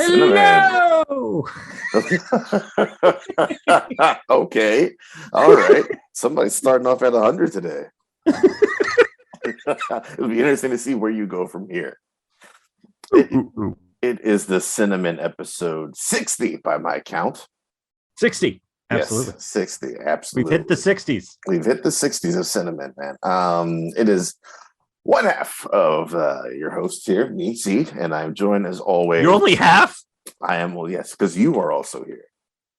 Cinnamon. Hello. Okay. All right. Somebody's starting off at 100 today. It'll be interesting to see where you go from here. It is the Cinnamon episode 60 by my count. 60. Absolutely. Yes, 60. Absolutely. We've hit the 60s. We've hit the 60s of Cinnamon, man. It is one half of your host here, me, Seed, and I'm joined as always. You're only half? I am, well, yes, because you are also here.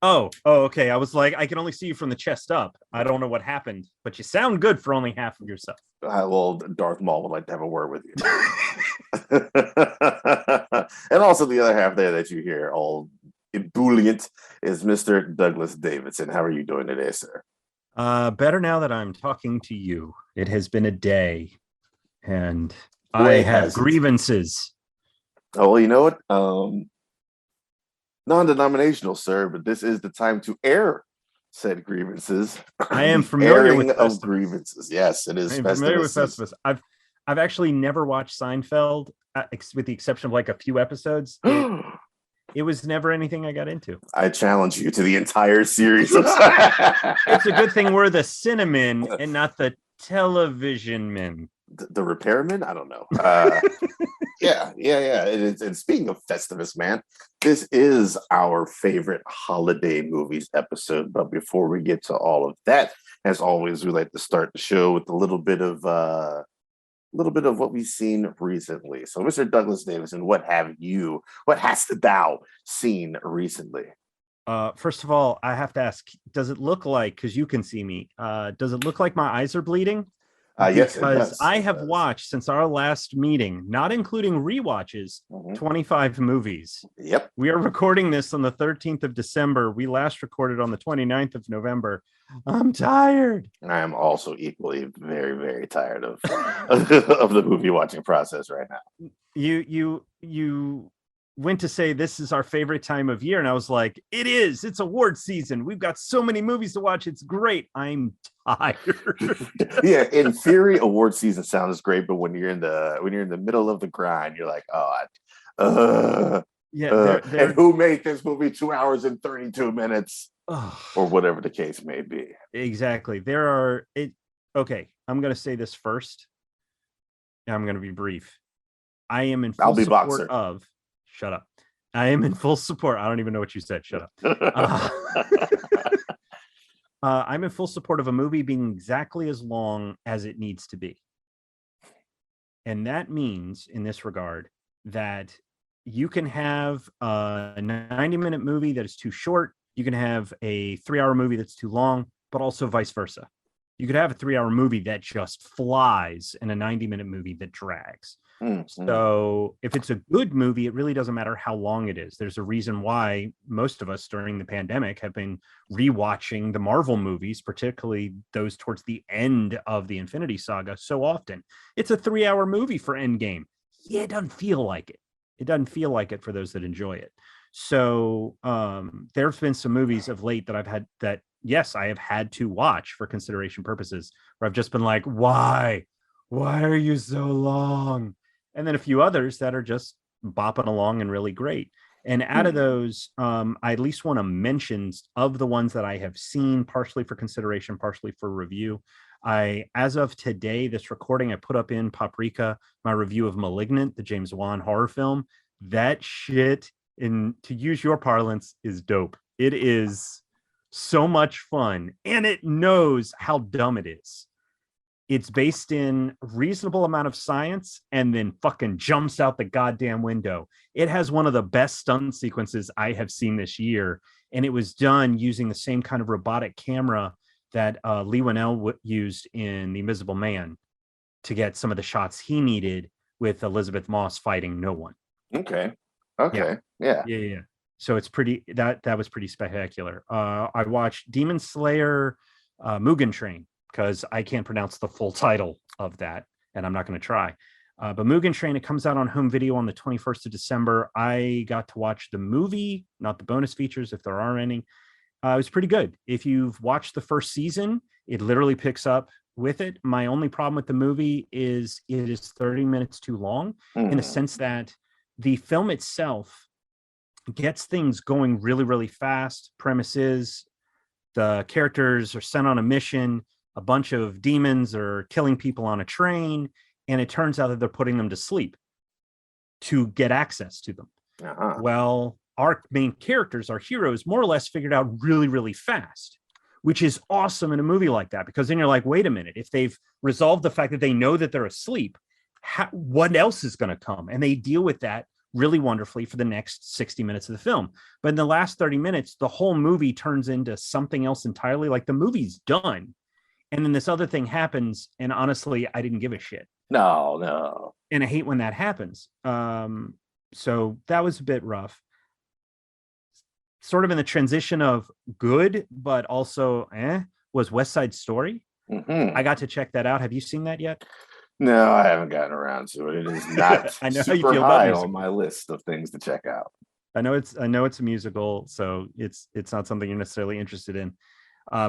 Oh, okay. I was like, I can only see you from the chest up. I don't know what happened, but you sound good for only half of yourself. Well, Darth Maul would like to have a word with you. And also the other half there that you hear, all ebullient, is Mr. Douglas Davidson. How are you doing today, sir? Better now that I'm talking to you. It has been a day, and I have grievances. Oh, well, you know what? Non-denominational, sir, but this is the time to air said grievances. I am familiar with of grievances. Yes, it is. I'm familiar with Festivus. I've actually never watched Seinfeld, with the exception of like a few episodes. It was never anything I got into. I challenge you to the entire series. It's a good thing we're the Cinnamon and not the television men. The repairman? I don't know. Yeah. It is. And speaking of Festivus, man, this is our favorite holiday movies episode. But before we get to all of that, as always, we like to start the show with a little bit of what we've seen recently. So, Mr. Douglas Davidson, what hast thou seen recently? First of all, I have to ask, does it look like, because you can see me, does it look like my eyes are bleeding? Yes, because I have watched since our last meeting, not including rewatches, 25 movies. Yep. We are recording this on the 13th of December. We last recorded on the 29th of November. I'm tired. I am also equally very, very tired of of the movie watching process right now. You went to say this is our favorite time of year, and I was like, it is. It's award season. We've got so many movies to watch. It's great. I'm tired. Yeah, in theory, award season sounds great, but when you're in the middle of the grind, you're like, and who made this movie 2 hours and 32 minutes, or whatever the case may be. Exactly. Okay, I'm going to say this first. I'm going to be brief. I am in full support of. Shut up. I am in full support. I don't even know what you said. Shut up. I'm in full support of a movie being exactly as long as it needs to be. And that means, in this regard, that you can have a 90-minute movie that is too short. You can have a 3-hour movie that's too long, but also vice versa. You could have a 3-hour movie that just flies and a 90-minute movie that drags. So if it's a good movie, it really doesn't matter how long it is. There's a reason why most of us during the pandemic have been rewatching the Marvel movies, particularly those towards the end of the Infinity Saga, so often. It's a 3-hour movie for Endgame. Yeah, it doesn't feel like it. It doesn't feel like it for those that enjoy it. So there's been some movies of late that I've had that, yes, I have had to watch for consideration purposes, where I've just been like, why? Why are you so long? And then a few others that are just bopping along and really great. And out of those, I at least want to mention of the ones that I have seen, partially for consideration, partially for review. As of today, this recording, I put up in Paprika my review of Malignant, the James Wan horror film. That shit, to use your parlance, is dope. It is so much fun, and it knows how dumb it is. It's based in a reasonable amount of science and then fucking jumps out the goddamn window. It has one of the best stunt sequences I have seen this year. And it was done using the same kind of robotic camera that Lee Winnell used in The Invisible Man to get some of the shots he needed with Elizabeth Moss fighting no one. Okay. Yeah. So it's that was pretty spectacular. I watched Demon Slayer Mugen Train, because I can't pronounce the full title of that, and I'm not going to try. But Mugen Train, it comes out on home video on the 21st of December. I got to watch the movie, not the bonus features, if there are any. It was pretty good. If you've watched the first season, it literally picks up with it. My only problem with the movie is it is 30 minutes too long, in the sense that the film itself gets things going really, really fast. Premise is the characters are sent on a mission. A bunch of demons are killing people on a train, and it turns out that they're putting them to sleep to get access to them. Uh-huh. Well, our main characters, our heroes, more or less figured out really, really fast, which is awesome in a movie like that, because then you're like, wait a minute, if they've resolved the fact that they know that they're asleep, what else is going to come? And they deal with that really wonderfully for the next 60 minutes of the film. But in the last 30 minutes, the whole movie turns into something else entirely. Like the movie's done. And then this other thing happens. And honestly, I didn't give a shit. No. And I hate when that happens. So that was a bit rough. Sort of in the transition of good, but also was West Side Story. Mm-hmm. I got to check that out. Have you seen that yet? No, I haven't gotten around to it. It is not I know how you super feel about high musicals. on my list of things to check out. I know it's a musical, so it's not something you're necessarily interested in.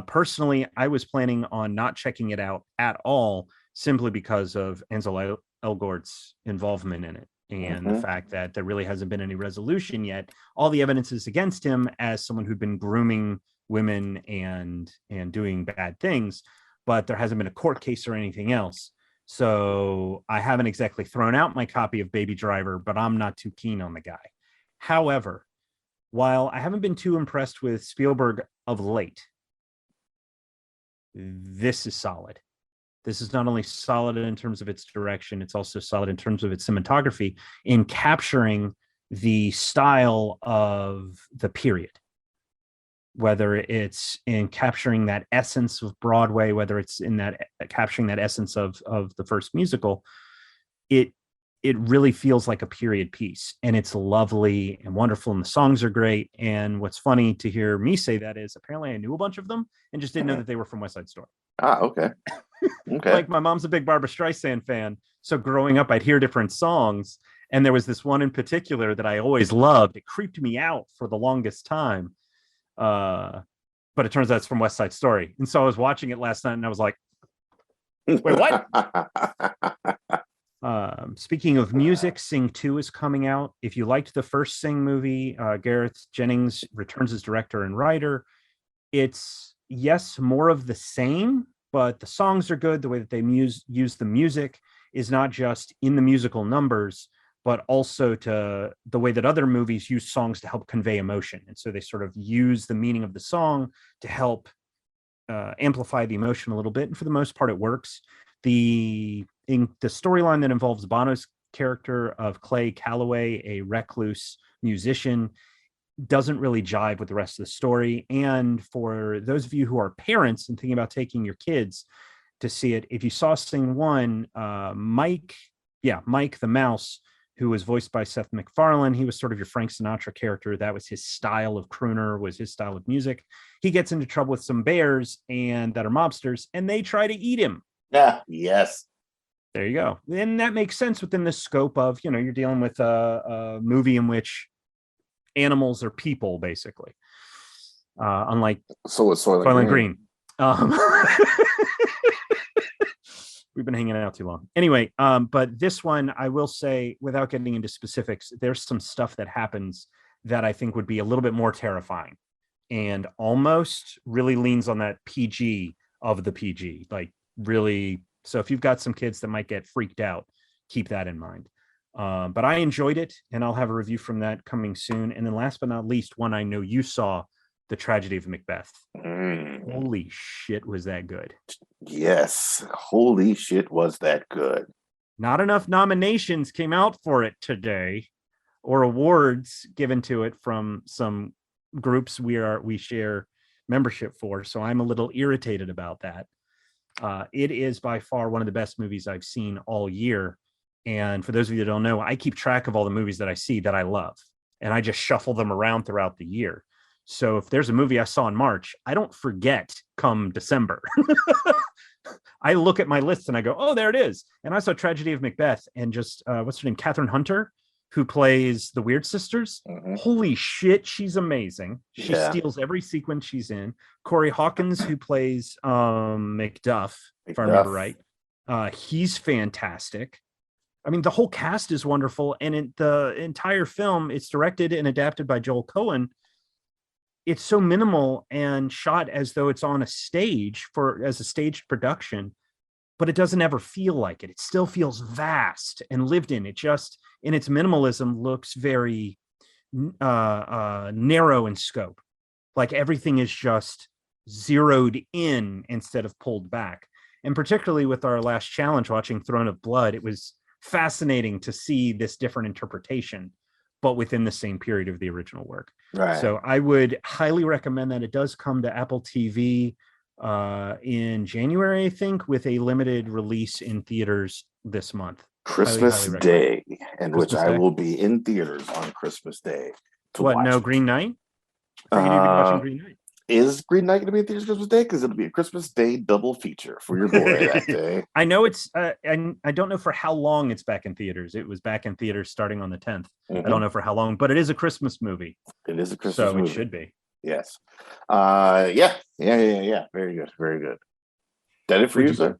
Personally, I was planning on not checking it out at all, simply because of Ansel Elgort's involvement in it and the fact that there really hasn't been any resolution yet. All the evidence is against him as someone who'd been grooming women and doing bad things, but there hasn't been a court case or anything else. So I haven't exactly thrown out my copy of Baby Driver, but I'm not too keen on the guy. However, while I haven't been too impressed with Spielberg of late, this is solid. This is not only solid in terms of its direction, it's also solid in terms of its cinematography in capturing the style of the period. Whether it's in capturing that essence of Broadway, whether it's in that capturing that essence of the first musical, it really feels like a period piece, and it's lovely and wonderful, and the songs are great. And what's funny to hear me say that is apparently I knew a bunch of them and just didn't know that they were from West Side Story. Okay. Like my mom's a big Barbra Streisand fan, so growing up I'd hear different songs, and there was this one in particular that I always loved. It creeped me out for the longest time. But it turns out it's from West Side Story. And so I was watching it last night and I was like, wait, what? Speaking of music, Sing 2 is coming out. If you liked the first Sing movie, Gareth Jennings returns as director and writer. It's, yes, more of the same, but the songs are good. The way that they use the music is not just in the musical numbers, but also to the way that other movies use songs to help convey emotion. And so they sort of use the meaning of the song to help amplify the emotion a little bit. And for the most part, it works. In the storyline that involves Bono's character of Clay Calloway, a recluse musician, doesn't really jive with the rest of the story. And for those of you who are parents and thinking about taking your kids to see it, if you saw Sing 1, Mike the mouse, who was voiced by Seth MacFarlane. He was sort of your Frank Sinatra character. That was his style of crooner, was his style of music. He gets into trouble with some bears and that are mobsters, and they try to eat him. Yeah, yes. There you go. And that makes sense within the scope of, you're dealing with a movie in which animals are people, basically. Unlike So it's Soylent Green. We've been hanging out too long. Anyway, but this one, I will say, without getting into specifics, there's some stuff that happens that I think would be a little bit more terrifying and almost really leans on that PG of the PG. Like really, so if you've got some kids that might get freaked out, keep that in mind. But I enjoyed it, and I'll have a review from that coming soon. And then last but not least, one I know you saw, The Tragedy of Macbeth. Holy shit, was that good? Yes, holy shit, was that good? Not enough nominations came out for it today, or awards given to it from some groups we share membership for. So I'm a little irritated about that. It is by far one of the best movies I've seen all year. And for those of you that don't know, I keep track of all the movies that I see that I love, and I just shuffle them around throughout the year. So if there's a movie I saw in March, I don't forget come December. I look at my list and I go, oh, there it is. And I saw Tragedy of Macbeth, and just, what's her name? Catherine Hunter, who plays the Weird Sisters. Holy shit, she's amazing. She steals every sequence she's in. Corey Hawkins, who plays Macduff, if I remember right. He's fantastic. I mean, the whole cast is wonderful, and the entire film, it's directed and adapted by Joel Cohen. It's so minimal and shot as though it's on a stage as a staged production, but it doesn't ever feel like it. It still feels vast and lived in. It just, in its minimalism, looks very narrow in scope. Like everything is just zeroed in instead of pulled back. And particularly with our last challenge, watching Throne of Blood, it was fascinating to see this different interpretation, but within the same period of the original work. Right. So I would highly recommend that. It does come to Apple TV in January, I think, with a limited release in theaters this month. Christmas Day, and which I will be in theaters on Christmas Day to watch. No Green Knight? Are you going to be watching Green Knight? Is Green Knight going to be in theaters Christmas Day? Because it'll be a Christmas Day double feature for your boy that day. I know it's, I don't know for how long it's back in theaters. It was back in theaters starting on the 10th. I don't know for how long, but it is a Christmas movie. It is a Christmas movie. So it should be. Yes. Yeah. Very good. Very good. That it for you, sir?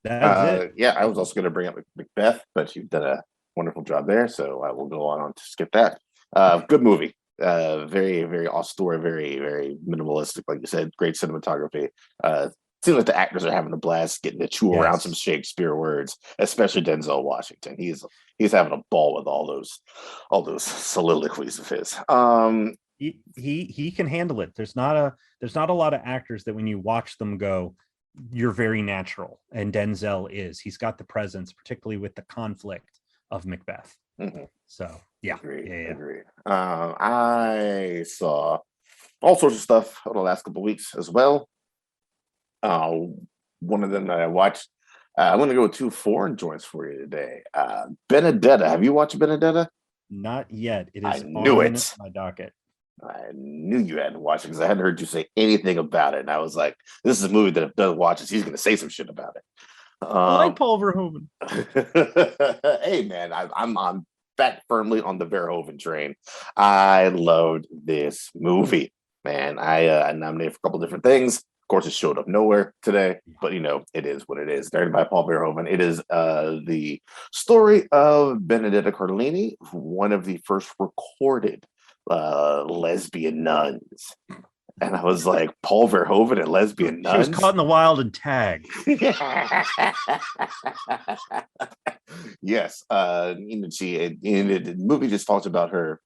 That's it. Yeah, I was also going to bring up Macbeth, but you've done a wonderful job there, so I will go on to skip that. Good movie. Very, very austere, very, very minimalistic, like you said. Great cinematography. Seems like the actors are having a blast getting to chew around some Shakespeare words, especially Denzel Washington. He's having a ball with all those soliloquies of his. He can handle it. There's not a lot of actors that when you watch them go, you're very natural, and Denzel is. He's got the presence, particularly with the conflict of Macbeth. So yeah, agreed. I saw all sorts of stuff over the last couple of weeks as well. One of them that I watched, I'm going to go with two foreign joints for you today. Benedetta. Have you watched Benedetta? Not yet. It is on my docket. I knew you hadn't watched it because I hadn't heard you say anything about it. And I was like, this is a movie that if Doug watches, he's going to say some shit about it. I like Paul Verhoeven. Hey, man, I'm back firmly on the Verhoeven train. I loved this movie, man. I nominated for a couple different things. Of course, it showed up nowhere today, but it is what it is. Directed by Paul Verhoeven. It is the story of Benedetta Carlini, one of the first recorded lesbian nuns. And I was like, Paul Verhoeven and lesbian nuns? She was caught in the wild and tagged. Yes. The movie just talks about her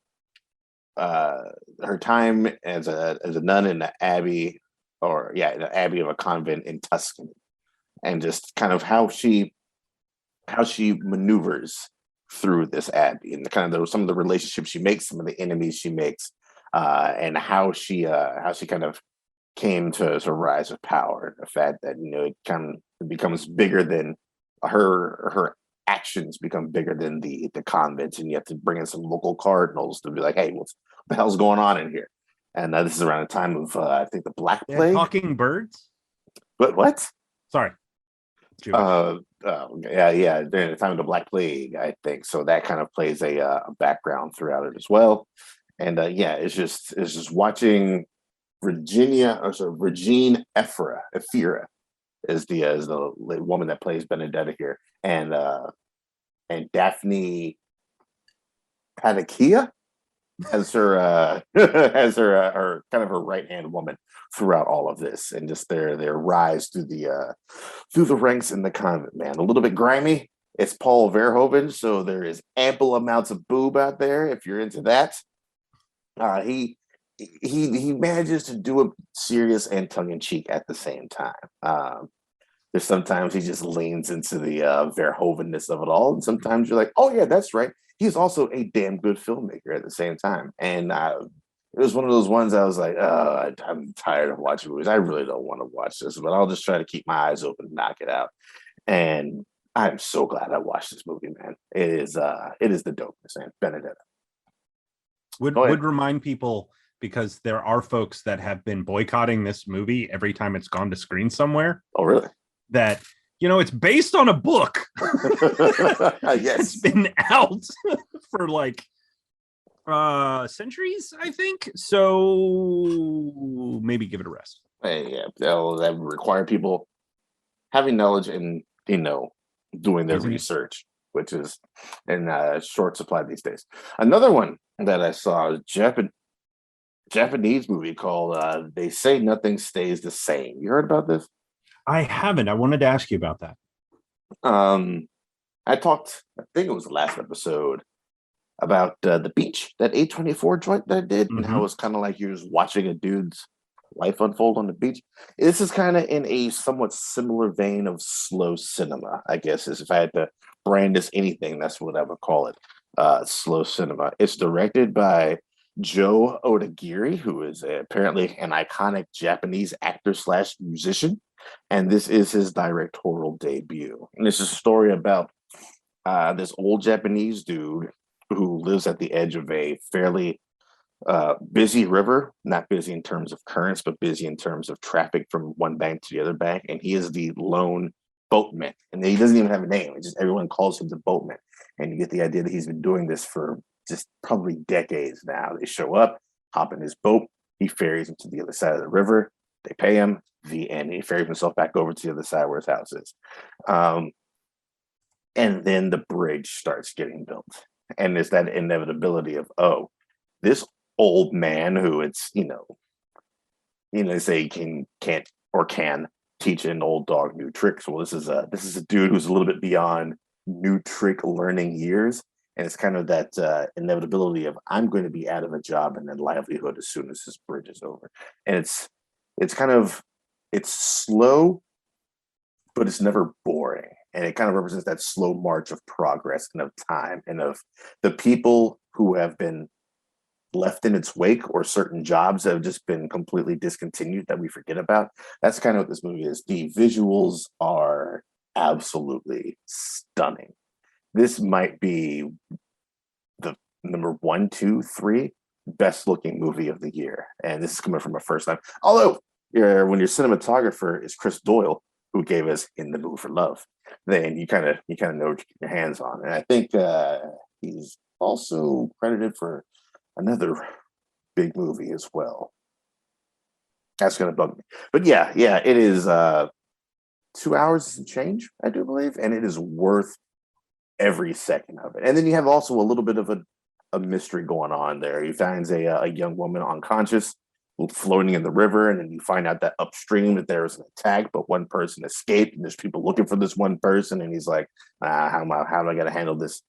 time as a nun in the abbey, the abbey of a convent in Tuscany, and just kind of how she maneuvers through this abbey, and some of the relationships she makes, some of the enemies she makes, and how she kind of came to rise with power. The fact that it becomes bigger than her actions become bigger than the convents, and you have to bring in some local cardinals to be like, hey, what the hell's going on in here? And this is around the time of I think the Black Plague. Talking birds. But what? Sorry. During the time of the Black Plague, I think. So that kind of plays a background throughout it as well. And it's just watching Regine Efira is the woman that plays Benedetta here, and Daphne Panakia as her her kind of her right hand woman throughout all of this, and just their rise through the ranks in the convent. Man, a little bit grimy. It's Paul Verhoeven, so there is ample amounts of boob out there if you're into that. He manages to do it serious and tongue-in-cheek at the same time. There's sometimes he just leans into the Verhoevenness of it all, and sometimes you're like, oh yeah, that's right. He's also a damn good filmmaker at the same time. And it was one of those ones I was like, I'm tired of watching movies. I really don't want to watch this, but I'll just try to keep my eyes open and knock it out. And I'm so glad I watched this movie, man. It is the dopeness, man. Benedetta. Would remind people, because there are folks that have been boycotting this movie every time it's gone to screen somewhere. Oh, really? That, it's based on a book. Yes. It's been out for like centuries, I think. So maybe give it a rest. Hey, yeah, that would require people having knowledge and doing their research, which is in short supply these days. Another one that I saw is Japanese movie called They Say Nothing Stays the Same. You heard about this? I haven't. I wanted to ask you about that. Um, I think it was the last episode, about the beach, that A24 joint that I did, and how it's kind of like you're just watching a dude's life unfold on the beach. This is kind of in a somewhat similar vein of slow cinema, I guess, is if I had to brand this anything, that's what I would call it. Slow cinema. It's directed by Joe Odagiri, who is apparently an iconic Japanese actor slash musician, and this is his directorial debut. And this is a story about this old Japanese dude who lives at the edge of a fairly busy river, not busy in terms of currents, but busy in terms of traffic from one bank to the other bank. And he is the lone boatman. And he doesn't even have a name. It's just everyone calls him the boatman. And you get the idea that he's been doing this for just probably decades now. They show up, hop in his boat, he ferries them to the other side of the river, they pay him, the end. He ferries himself back over to the other side where his house is. And then the bridge starts getting built. And there's that inevitability of, oh, this old man who it's, they say can't or can teach an old dog new tricks. Well, this is a dude who's a little bit beyond new trick learning years. And it's kind of that inevitability of, I'm going to be out of a job and then livelihood as soon as this bridge is over. And it's slow, but it's never boring. And it kind of represents that slow march of progress and of time and of the people who have been left in its wake, or certain jobs that have just been completely discontinued that we forget about. That's kind of what this movie is. The visuals are absolutely stunning. This might be the number 1, 2, 3 best looking movie of the year. And this is coming from a first time. Although when your cinematographer is Chris Doyle, who gave us In the Mood for Love, then you kind of know what you get your hands on. And I think he's also credited for another big movie as well. That's gonna bug me. But yeah, it is 2 hours and change, I do believe, and it is worth every second of it. And then you have also a little bit of a mystery going on there. He finds a young woman unconscious floating in the river, and then you find out that upstream that there was an attack, but one person escaped, and there's people looking for this one person, and he's like, how am I gonna handle this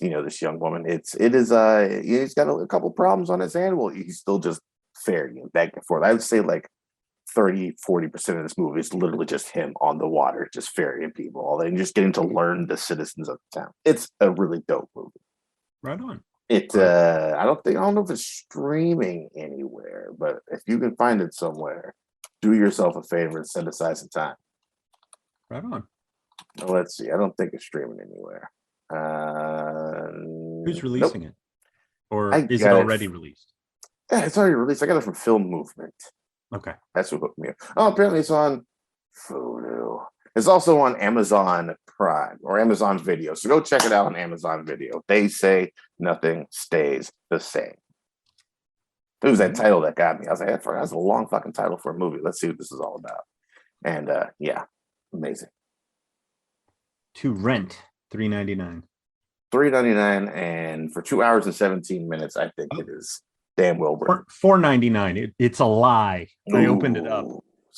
young woman? He's got a couple problems on his hand. Well, he's still just ferrying back and forth. I would say like 30-40% of this movie is literally just him on the water, just ferrying people, and just getting to learn the citizens of the town. It's a really dope movie. Right on. I don't know if it's streaming anywhere, but if you can find it somewhere, do yourself a favor and set aside some time. Right on. Let's see. I don't think it's streaming anywhere. Who's releasing it? Or is it already released? Yeah, it's already released. I got it from Film Movement. Okay. That's what hooked me up. Oh, apparently it's on Vudu. It's also on Amazon Prime or Amazon Video. So go check it out on Amazon Video. They Say Nothing Stays the Same. It was that title that got me. I was like, that's a long fucking title for a movie. Let's see what this is all about. And yeah, amazing. To rent, $3.99. $3.99, and for 2 hours and 17 minutes, I think it is damn well worth it. $4.99. It's a lie. I opened it up,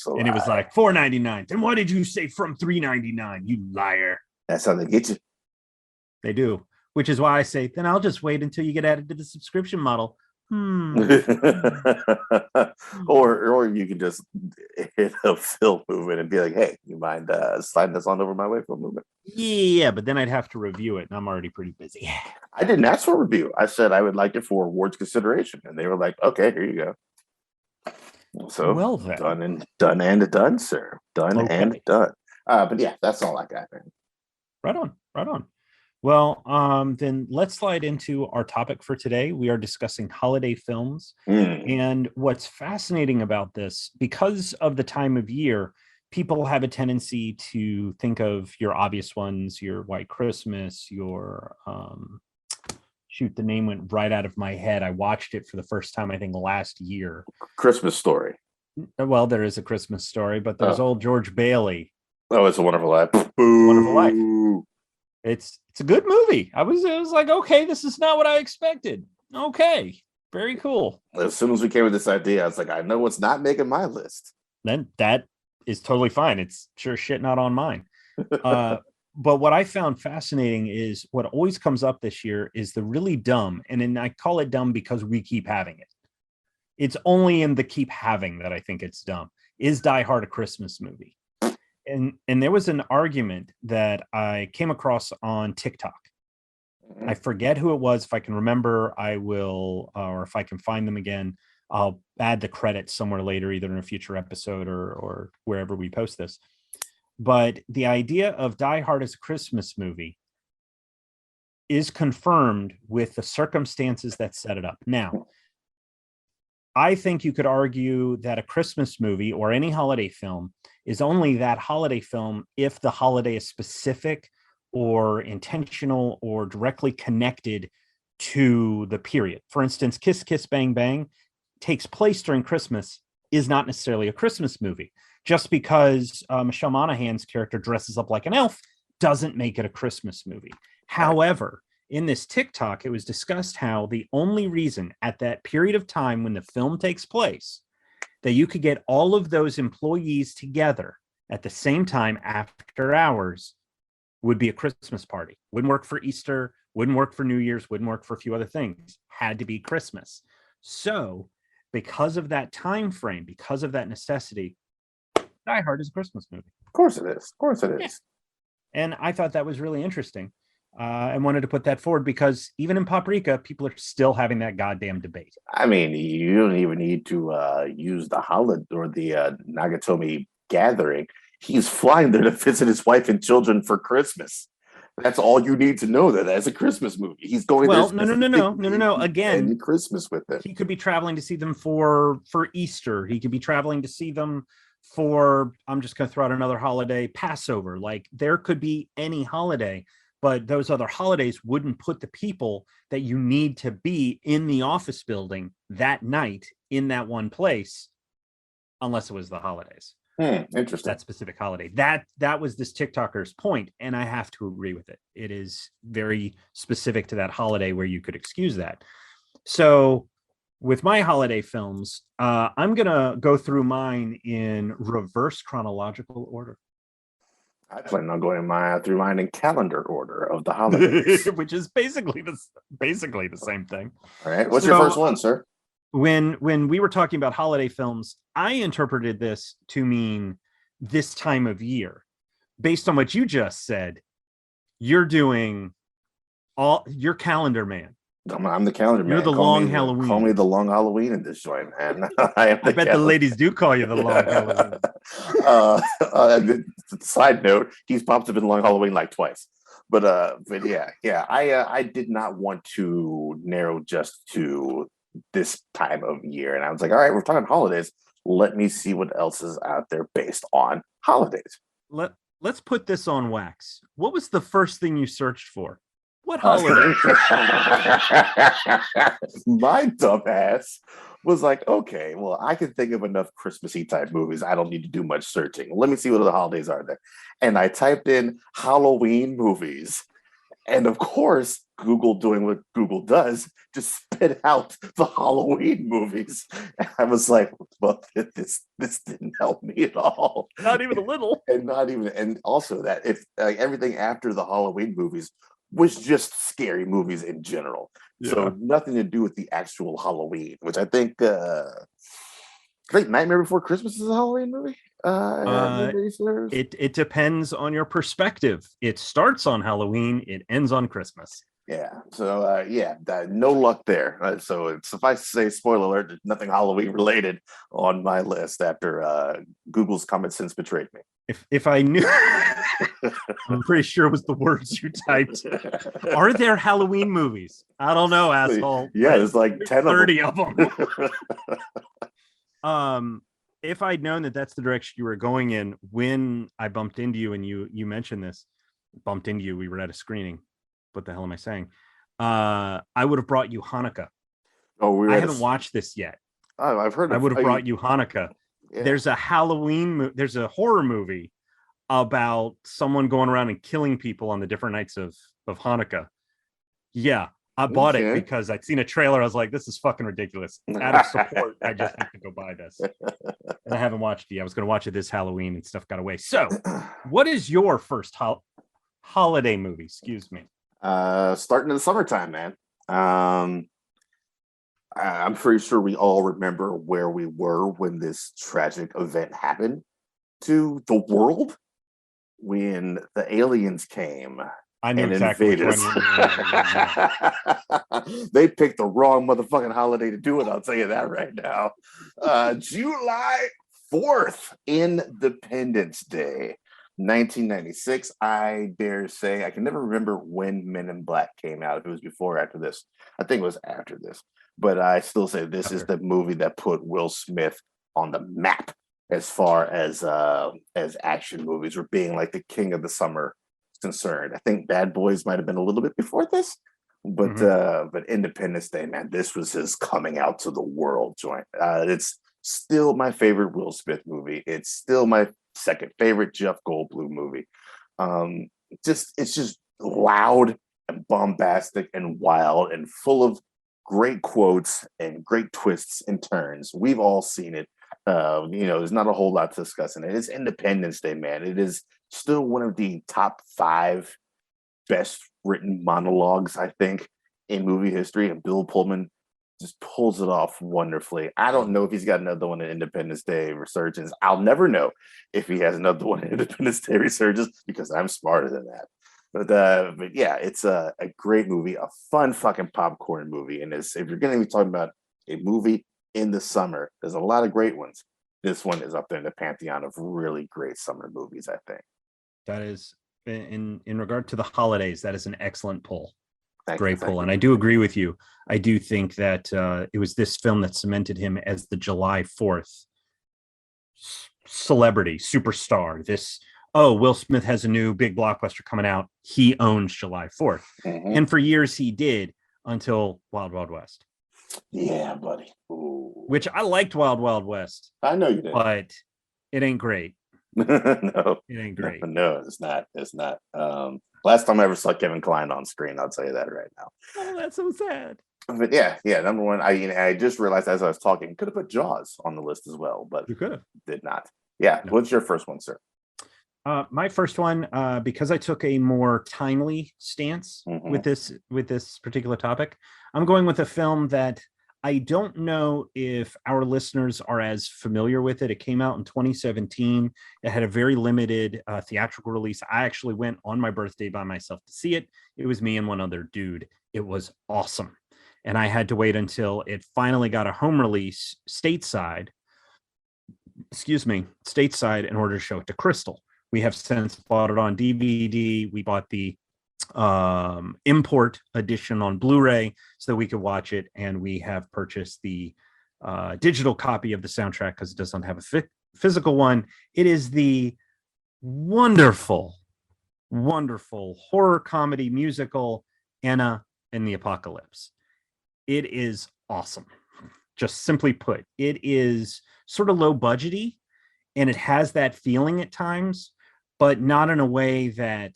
and it was like $4.99. Then why did you say from $3.99? You liar. That's how they get you. They do, which is why I say, then I'll just wait until you get added to the subscription model. Or you can just hit a Film Movement and be like, hey, you mind sliding this on over my way, Film Movement? Yeah, but then I'd have to review it, and I'm already pretty busy. I didn't ask for a review. I said I would like it for awards consideration, and they were like, okay, here you go. So well, then. done, sir. Done and done. But yeah, that's all I got, man. Right on. Well, then let's slide into our topic for today. We are discussing holiday films. And what's fascinating about this, because of the time of year, people have a tendency to think of your obvious ones, your White Christmas, your, shoot, the name went right out of my head. I watched it for the first time, I think, last year. Christmas Story. Well, there is a Christmas Story, but there's old George Bailey. Oh, It's a Wonderful Life. Wonderful Life. It's a good movie. I was like, okay, this is not what I expected. Okay, very cool. As soon as we came with this idea, I was like, I know what's not making my list. Then that is totally fine. It's sure shit not on mine. But what I found fascinating is what always comes up this year is the really dumb, and then I call it dumb because we keep having it. It's only in the keep having that I think it's dumb. Is Die Hard a Christmas movie? And there was an argument that I came across on TikTok. I forget who it was. If I can remember, I will, or if I can find them again, I'll add the credits somewhere later, either in a future episode or wherever we post this. But the idea of Die Hard as a Christmas movie is confirmed with the circumstances that set it up. Now, I think you could argue that a Christmas movie or any holiday film is only that holiday film if the holiday is specific or intentional or directly connected to the period. For instance, Kiss Kiss Bang Bang takes place during Christmas is not necessarily a Christmas movie. Just because Michelle Monaghan's character dresses up like an elf doesn't make it a Christmas movie. However, in this TikTok, it was discussed how the only reason at that period of time when the film takes place that you could get all of those employees together at the same time after hours would be a Christmas party. Wouldn't work for Easter, wouldn't work for New Year's, wouldn't work for a few other things. Had to be Christmas. So because of that time frame, because of that necessity, Die Hard is a Christmas movie. Of course it is. Of course it is. Yeah. And I thought that was really interesting. And wanted to put that forward because even in Paprika, people are still having that goddamn debate. I mean, you don't even need to use the holiday or the Nagatomi gathering. He's flying there to visit his wife and children for Christmas. That's all you need to know. That's a Christmas movie. He's going. Well, no. Again, Christmas with them. He could be traveling to see them for Easter. He could be traveling to see them for. I'm just going to throw out another holiday, Passover. Like there could be any holiday. But those other holidays wouldn't put the people that you need to be in the office building that night in that one place, unless it was the holidays. Interesting. That specific holiday. That was this TikToker's point, and I have to agree with it. It is very specific to that holiday where you could excuse that. So with my holiday films, I'm going to go through mine in reverse chronological order. I plan on going through mine in calendar order of the holidays, which is basically the same thing. All right, what's your first one, sir? When we were talking about holiday films, I interpreted this to mean this time of year. Based on what you just said, you're doing your calendar man. I'm the calendar man. You're the long Halloween. Call me the long Halloween in this joint, man. I bet the ladies do call you the long Halloween. Side note, he's popped up in long Halloween like twice. But yeah. I did not want to narrow just to this time of year. And I was like, all right, we're talking holidays. Let me see what else is out there based on holidays. Let's put this on wax. What was the first thing you searched for? What holiday? My dumb ass was like, okay, well, I can think of enough Christmassy type movies. I don't need to do much searching. Let me see what other holidays are there. And I typed in Halloween movies. And of course, Google, doing what Google does, just spit out the Halloween movies. And I was like, well, this didn't help me at all. Not even a little. And also that if everything after the Halloween movies was just scary movies in general. Yeah. So nothing to do with the actual Halloween, which I think Nightmare Before Christmas is a Halloween movie. It depends on your perspective. It starts on Halloween, it ends on Christmas. Yeah. So no luck there. So suffice to say, spoiler alert, there's nothing Halloween related on my list after Google's common sense betrayed me. If I knew, I'm pretty sure it was the words you typed. Are there Halloween movies? I don't know, asshole. Yeah, there's like 30 of them. If I'd known that that's the direction you were going in when I bumped into you and you mentioned this, we were at a screening. What the hell am I saying? I would have brought you Hanukkah. Oh, I haven't watched this yet. I've heard. I would have brought you Hanukkah. Yeah. There's a horror movie about someone going around and killing people on the different nights of Hanukkah. Yeah, I bought it because I'd seen a trailer. I was like, this is fucking ridiculous. Out of support, I just have to go buy this. And I haven't watched it yet. I was going to watch it this Halloween and stuff got away. So, what is your first holiday movie? Excuse me. Starting in the summertime, man. I'm pretty sure we all remember where we were when this tragic event happened to the world, when the aliens came. I knew exactly which one They picked the wrong motherfucking holiday to do it. I'll tell you that right now. July 4th, Independence Day, 1996. I dare say I can never remember when Men in Black came out. If it was before or after this, I think it was after this. But I still say this is the movie that put Will Smith on the map as far as action movies or being like the king of the summer concerned. I think Bad Boys might have been a little bit before this, but Independence Day, man, this was his coming out to the world joint. It's still my favorite Will Smith movie. It's still my second favorite Jeff Goldblum movie. It's just loud and bombastic and wild and full of great quotes and great twists and turns. We've all seen it. There's not a whole lot to discuss in it. It's Independence Day, man. It is still one of the top 5 best written monologues, I think, in movie history. And Bill Pullman just pulls it off wonderfully. I don't know if he's got another one in Independence Day Resurgence. I'll never know if he has another one in Independence Day Resurgence because I'm smarter than that. But yeah, it's a great movie, a fun fucking popcorn movie. And if you're going to be talking about a movie in the summer, there's a lot of great ones. This one is up there in the pantheon of really great summer movies, I think. That is, in regard to the holidays, that is an excellent pull. Great pull. And you. I do agree with you. I do think that it was this film that cemented him as the July 4th celebrity, superstar. Will Smith has a new big blockbuster coming out. He owns July 4th. Mm-hmm. And for years he did until Wild Wild West. Yeah, buddy. Ooh. Which I liked Wild Wild West. I know you did. But it ain't great. No. It ain't great. No, it's not. It's not. Last time I ever saw Kevin Kline on screen, I'll tell you that right now. Oh, that's so sad. But yeah. Number one, I just realized as I was talking, could have put Jaws on the list as well, but you could have. Did not. Yeah. No. What's your first one, sir? My first one, because I took a more timely stance with this particular topic, I'm going with a film that I don't know if our listeners are as familiar with it. It came out in 2017. It had a very limited theatrical release. I actually went on my birthday by myself to see it. It was me and one other dude. It was awesome. And I had to wait until it finally got a home release stateside in order to show it to Crystal. We have since bought it on DVD. We bought the import edition on Blu-ray so that we could watch it, and we have purchased the digital copy of the soundtrack because it doesn't have a physical one. It is the wonderful horror comedy musical Anna and the Apocalypse. It is awesome. Just simply put, it is sort of low budgety, and it has that feeling at times, but not in a way that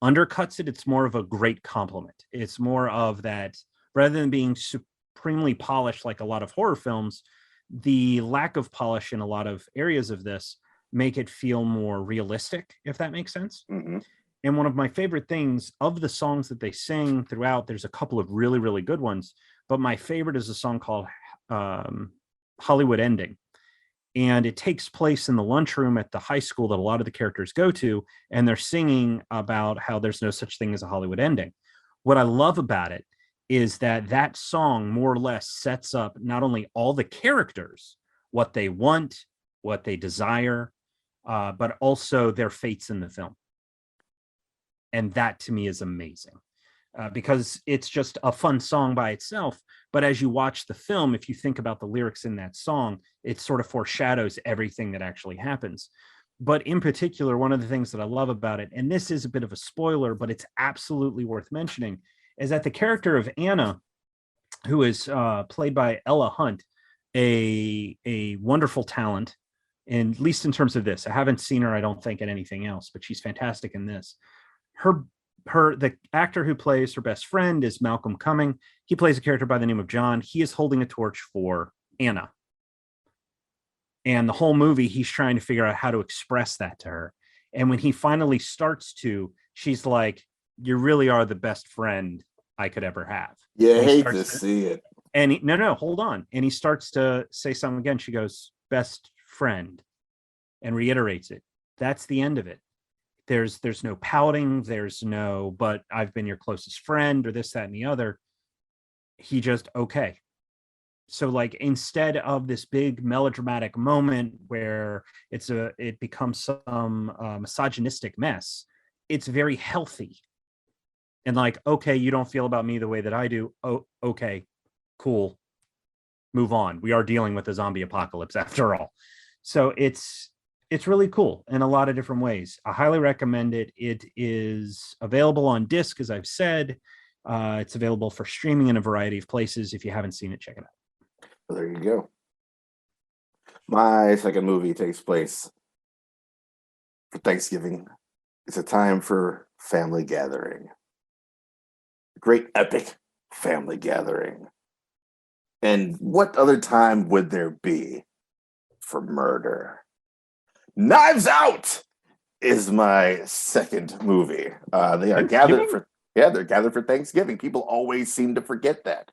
undercuts it. It's more of a great compliment. It's more of that, rather than being supremely polished like a lot of horror films, the lack of polish in a lot of areas of this make it feel more realistic, if that makes sense. Mm-hmm. And one of my favorite things of the songs that they sing throughout, there's a couple of really, really good ones, but my favorite is a song called Hollywood Ending. And it takes place in the lunchroom at the high school that a lot of the characters go to, and they're singing about how there's no such thing as a Hollywood ending. What I love about it is that song more or less sets up not only all the characters, what they want, what they desire, but also their fates in the film. And that to me is amazing. Because it's just a fun song by itself. But as you watch the film, if you think about the lyrics in that song, it sort of foreshadows everything that actually happens. But in particular, one of the things that I love about it, and this is a bit of a spoiler, but it's absolutely worth mentioning, is that the character of Anna, who is played by Ella Hunt, a wonderful talent, and at least in terms of this. I haven't seen her, I don't think, in anything else, but she's fantastic in this. The actor who plays her best friend is Malcolm Cumming. He plays a character by the name of John. He is holding a torch for Anna. And the whole movie, he's trying to figure out how to express that to her. And when he finally starts to, she's like, you really are the best friend I could ever have. Yeah, I hate to see it. And no, hold on. And he starts to say something again. She goes, best friend, and reiterates it. That's the end of it. There's no pouting. There's no, but I've been your closest friend or this, that, and the other. He just, okay. So like, instead of this big melodramatic moment where it becomes some misogynistic mess, it's very healthy. And like, okay, you don't feel about me the way that I do. Oh, okay, cool. Move on. We are dealing with a zombie apocalypse after all. So it's really cool in a lot of different ways. I highly recommend it. It is available on disc, as I've said. It's available for streaming in a variety of places. If you haven't seen it, check it out. Well, there you go. My second movie takes place for Thanksgiving. It's a time for family gathering. Great epic family gathering. And what other time would there be for murder? Knives Out is my second movie. They are gathered for they're gathered for Thanksgiving. People always seem to forget that.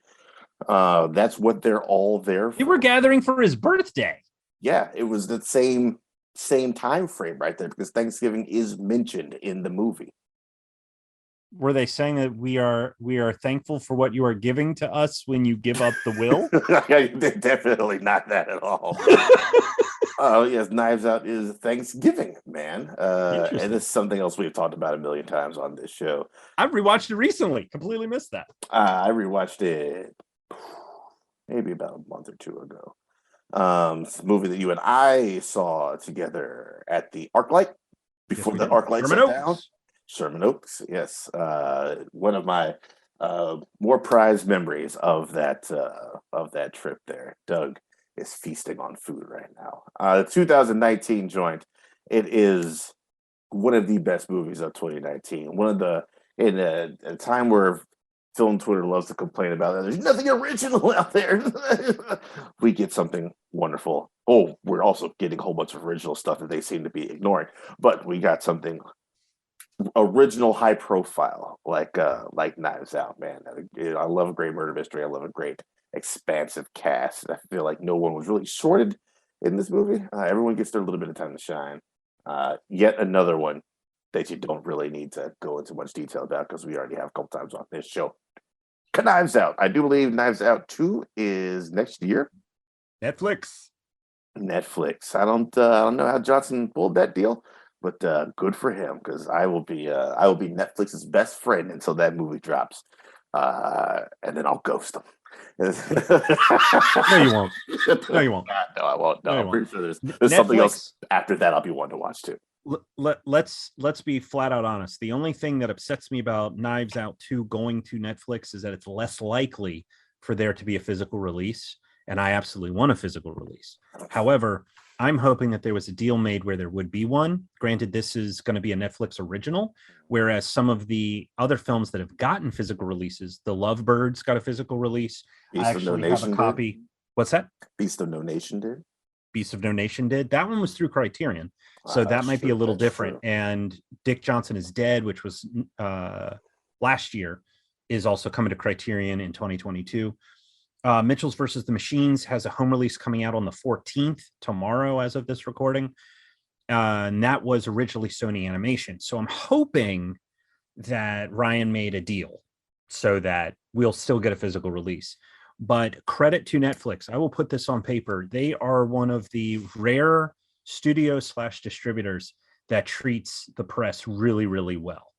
That's what they're all there for. They were gathering for his birthday. Yeah, it was the same time frame right there, because Thanksgiving is mentioned in the movie. Were they saying that we are thankful for what you are giving to us when you give up the will? Definitely not that at all. Oh yes, Knives Out is Thanksgiving, man. And it's something else we've talked about a million times on this show. I've rewatched it recently. Completely missed that. I rewatched it maybe about a month or two ago. It's a movie that you and I saw together at the ArcLight before the ArcLight shut down. Sherman Oaks, yes. One of my more prized memories of that trip there. Doug is feasting on food right now. 2019 joint. It is one of the best movies of 2019. In a time where film Twitter loves to complain about that there's nothing original out there. We get something wonderful. Oh, we're also getting a whole bunch of original stuff that they seem to be ignoring. But we got something original, high profile, like Knives Out, man. I love a great murder mystery. I love a great expansive cast. I feel like no one was really shorted in this movie. Everyone gets their little bit of time to shine. Yet another one that you don't really need to go into much detail about, because we already have a couple times on this show. Knives Out. I do believe Knives Out 2 is next year. Netflix. I don't know how Johnson pulled that deal, but good for him, because I will be Netflix's best friend until that movie drops, and then I'll ghost them. No, you won't. No, you won't. No, I won't. No, I'm pretty sure there's Netflix, something else after that I'll be one to watch too. Let's be flat out honest. The only thing that upsets me about Knives Out 2 going to Netflix is that it's less likely for there to be a physical release, and I absolutely want a physical release. However, I'm hoping that there was a deal made where there would be one. Granted, this is going to be a Netflix original, whereas some of the other films that have gotten physical releases, The Lovebirds got a physical release. Beast I actually have a copy. Did? What's that? Beast of No Nation did? Beast of No Nation did. That one was through Criterion. So that might be a little different. True. And Dick Johnson is Dead, which was last year, is also coming to Criterion in 2022. Mitchell's versus the Machines has a home release coming out on the 14th, tomorrow, as of this recording. And that was originally Sony Animation. So I'm hoping that Ryan made a deal so that we'll still get a physical release. But credit to Netflix. I will put this on paper. They are one of the rare studio/distributors that treats the press really, really well.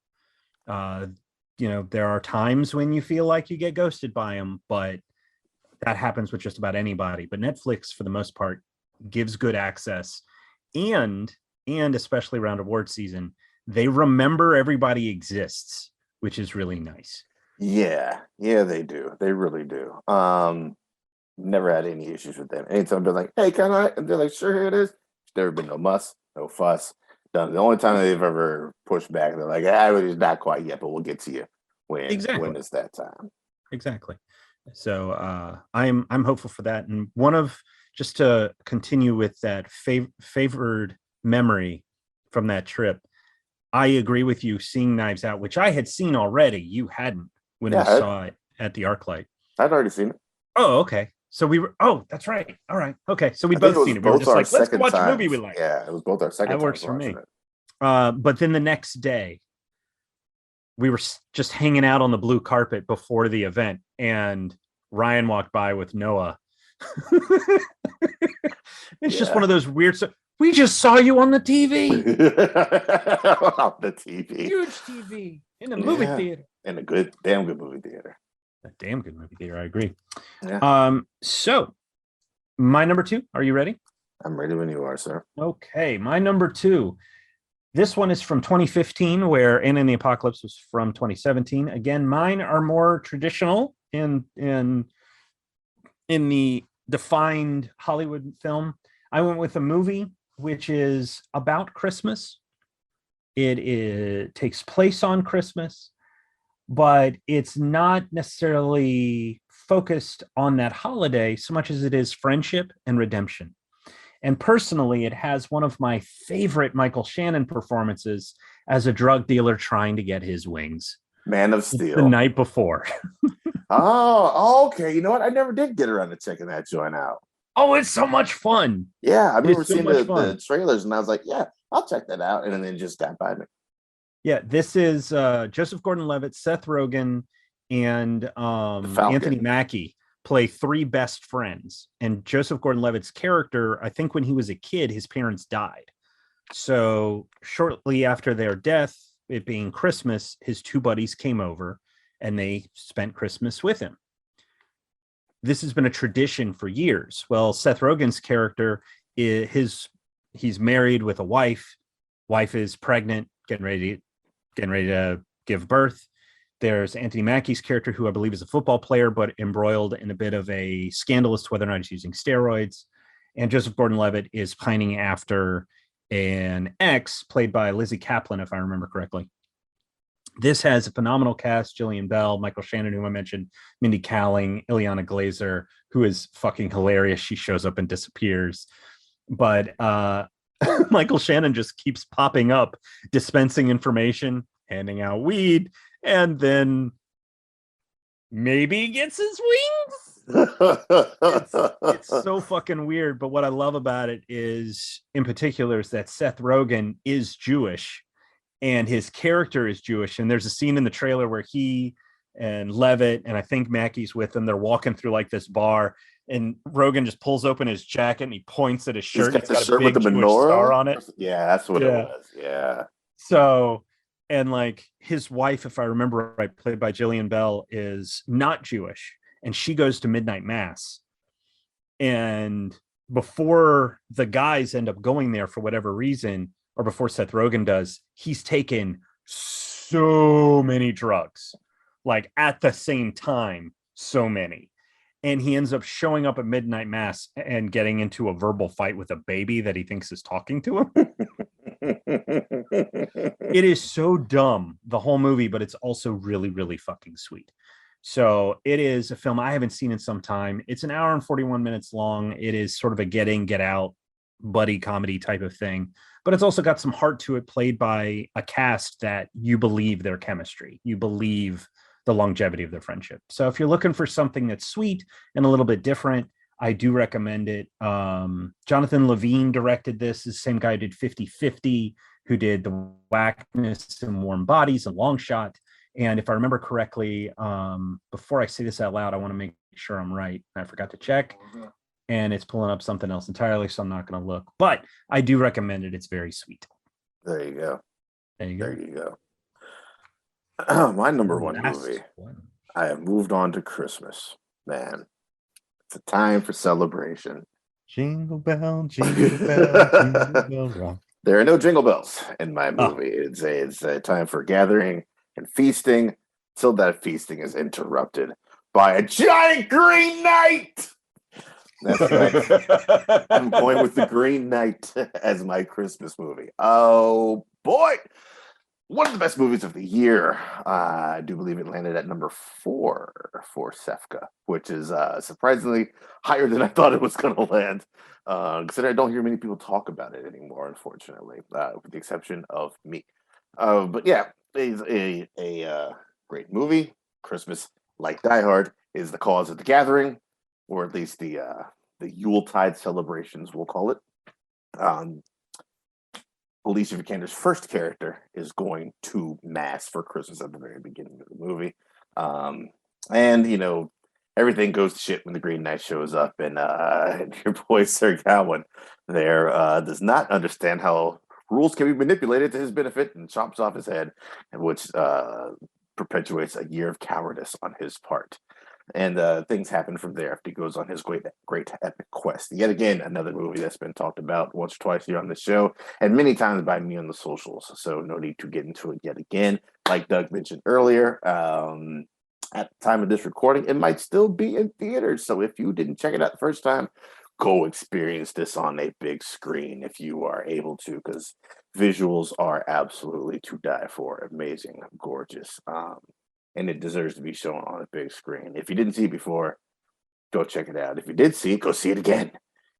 There are times when you feel like you get ghosted by them, but that happens with just about anybody. But Netflix, for the most part, gives good access, and especially around award season, they remember everybody exists, which is really nice. Yeah, they do. They really do. Never had any issues with them. Anytime they're like, "Hey, can I?" And they're like, "Sure, here it is." There have been no muss, no fuss. The only time they've ever pushed back, they're like, it's not quite yet, but we'll get to you when it's that time. Exactly. So I'm hopeful for that. And one of, just to continue with that favored memory from that trip, I agree with you. Seeing Knives Out, which I had seen already, you hadn't when we saw it at the ArcLight. I'd already seen it. Oh, okay. So we were. Oh, that's right. All right. Okay. So we'd both seen it. We were just like, let's go watch a movie we like. Yeah, it was both our second. That works for me. But then the next day, we were just hanging out on the blue carpet before the event, and Ryan walked by with Noah. It's just one of those weird. We just saw you on the TV. On the TV. Huge TV in the movie theater. In a damn good movie theater. A damn good movie theater. I agree. Yeah. So my number 2. Are you ready? I'm ready when you are, sir. Okay. My number 2. This one is from 2015, where Anna and the Apocalypse was from 2017. Again, mine are more traditional in the defined Hollywood film. I went with a movie which is about Christmas. It takes place on Christmas, but it's not necessarily focused on that holiday so much as it is friendship and redemption. And personally, it has one of my favorite Michael Shannon performances as a drug dealer trying to get his wings. Man of Steel. The night before. Oh, okay. You know what? I never did get around to checking that joint out. Oh, it's so much fun. Yeah, I remember seeing the trailers, and I was like, yeah, I'll check that out. And then it just got by me. Yeah, this is Joseph Gordon-Levitt, Seth Rogen, and Anthony Mackie play 3 best friends. And Joseph Gordon-Levitt's character, I think when he was a kid, his parents died. So shortly after their death, it being Christmas, his 2 buddies came over and they spent Christmas with him. This has been a tradition for years. Well, Seth Rogen's character he's married with a wife. Wife is pregnant, getting ready to give birth. There's Anthony Mackie's character, who I believe is a football player, but embroiled in a bit of a scandal as to whether or not he's using steroids. And Joseph Gordon-Levitt is pining after an ex played by Lizzie Kaplan, if I remember correctly. This has a phenomenal cast: Jillian Bell, Michael Shannon, who I mentioned, Mindy Kaling, Ileana Glazer, who is fucking hilarious. She shows up and disappears. But Michael Shannon just keeps popping up, dispensing information, handing out weed, and then maybe gets his wings. It's so fucking weird. But what I love about it is, in particular, is that Seth Rogen is Jewish and his character is Jewish. And there's a scene in the trailer where he and Levitt, and I think Mackie's with him, they're walking through like this bar, and Rogen just pulls open his jacket and he points at his shirt. He's got the shirt with the menorah star on it. Yeah, that's what it was. Yeah. So, and like his wife, if I remember right, played by Jillian Bell, is not Jewish, and she goes to midnight mass. And before the guys end up going there for whatever reason, or before Seth Rogen does, he's taken so many drugs, like at the same time, so many. And he ends up showing up at midnight mass and getting into a verbal fight with a baby that he thinks is talking to him. It is so dumb, the whole movie, but it's also really, really fucking sweet. So it is a film I haven't seen in some time. It's an hour and 41 minutes long. It is sort of a get in, get out buddy comedy type of thing, but it's also got some heart to it, played by a cast that you believe their chemistry, you believe the longevity of their friendship. So if you're looking for something that's sweet and a little bit different, I do recommend it. Jonathan Levine directed this. The same guy who did 50-50, who did The Whackness and Warm Bodies and Long Shot. And if I remember correctly, before I say this out loud, I want to make sure I'm right. I forgot to check. And it's pulling up something else entirely, so I'm not going to look. But I do recommend it. It's very sweet. There you go. There you go. My number one movie. I have moved on to Christmas. Man, it's a time for celebration. Jingle bell, jingle bell, jingle bell rock. There are no jingle bells in my movie. It's a time for gathering and feasting, till that feasting is interrupted by a giant green knight. That's right. I'm going with The Green Knight as my Christmas movie. Oh boy, one of the best movies of the year. I do believe it landed at number 4 for Sefka, which is surprisingly higher than I thought it was going to land. Considering I don't hear many people talk about it anymore, unfortunately, with the exception of me. But yeah, it's a great movie. Christmas, like Die Hard, is the cause of the gathering, or at least the Yuletide celebrations, we'll call it. Um, Alicia Vikander's first character is going to mass for Christmas at the very beginning of the movie. And, you know, everything goes to shit when the Green Knight shows up, and your boy Sir Gawain there does not understand how rules can be manipulated to his benefit and chops off his head, which perpetuates a year of cowardice on his part. And things happen from there after he goes on his great epic quest. Yet again, another movie that's been talked about once or twice here on the show, and many times by me on the socials. So no need to get into it yet again. Like Doug mentioned earlier, at the time of this recording, it might still be in theaters. So if you didn't check it out the first time, go experience this on a big screen if you are able to, because visuals are absolutely to die for. Amazing, gorgeous. And it deserves to be shown on a big screen. If you didn't see it before, go check it out. If you did see it, go see it again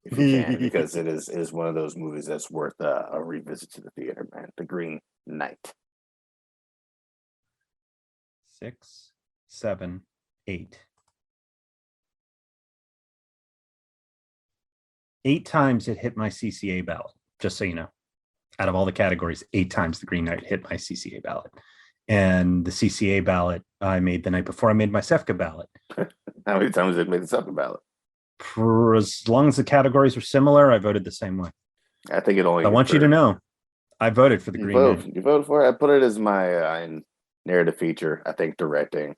if you can, because it is one of those movies that's worth a revisit to the theater, man. The Green Knight. 6, 7, 8. 8 times it hit my CCA ballot, just so you know. Out of all the categories, 8 times the Green Knight hit my CCA ballot. And the CCA ballot I made the night before I made my SEFCA ballot. How many times did it make the SEFCA ballot? For as long as the categories were similar, I voted the same way. I think it only. I want you to know, I voted for the Green Knight. You voted for it? I put it as my narrative feature. I think directing,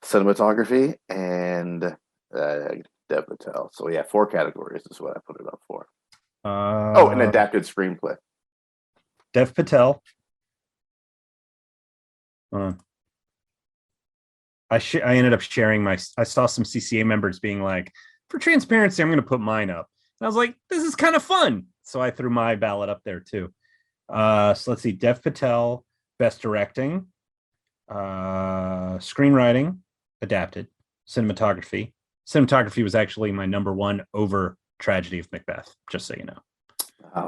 cinematography, and Dev Patel. So yeah, 4 categories is what I put it up for. An adapted screenplay. Dev Patel. I ended up sharing I saw some CCA members being like, for transparency, I'm going to put mine up. And I was like, this is kind of fun. So I threw my ballot up there too. So let's see, Dev Patel, best directing, screenwriting, adapted, cinematography. Cinematography was actually my number 1 over Tragedy of Macbeth, just so you know.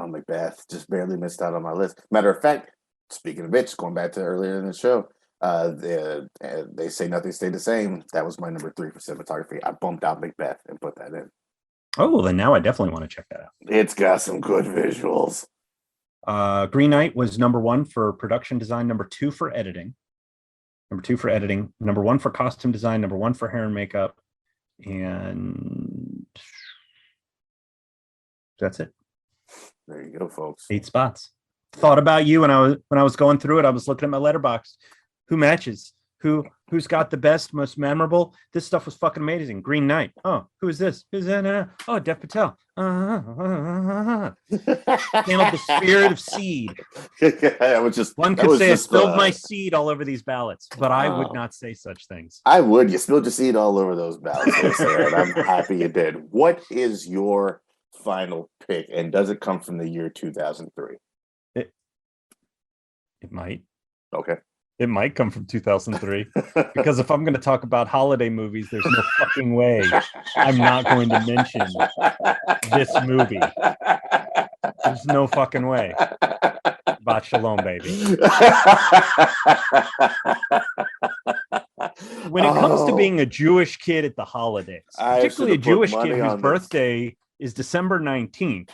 Macbeth just barely missed out on my list. Matter of fact, speaking of which, going back to earlier in the show, they say nothing stayed the same. That was my number 3 for cinematography. I bumped out Macbeth and put that in. Oh, well, then now I definitely want to check that out. It's got some good visuals. Green Knight was number 1 for production design, number 2 for editing. Number 1 for costume design, number 1 for hair and makeup, and that's it. There you go, folks. 8 spots. Thought about you when I was going through it. I was looking at my letterbox. Who matches? Who's got the best, most memorable? This stuff was fucking amazing. Green Knight. Oh, who is this? Who's that? Oh, Dev Patel. Channeled the spirit of seed. One could say I spilled my seed all over these ballots, but I would not say such things. I would. You spilled your seed all over those ballots, and I'm happy you did. What is your final pick, and does it come from the year 2003? It might. Okay. It might come from 2003, because if I'm going to talk about holiday movies, there's no fucking way I'm not going to mention this movie. There's no fucking way. Bat Shalom, baby. When it comes to being a Jewish kid at the holidays, particularly a Jewish kid whose birthday is December 19th,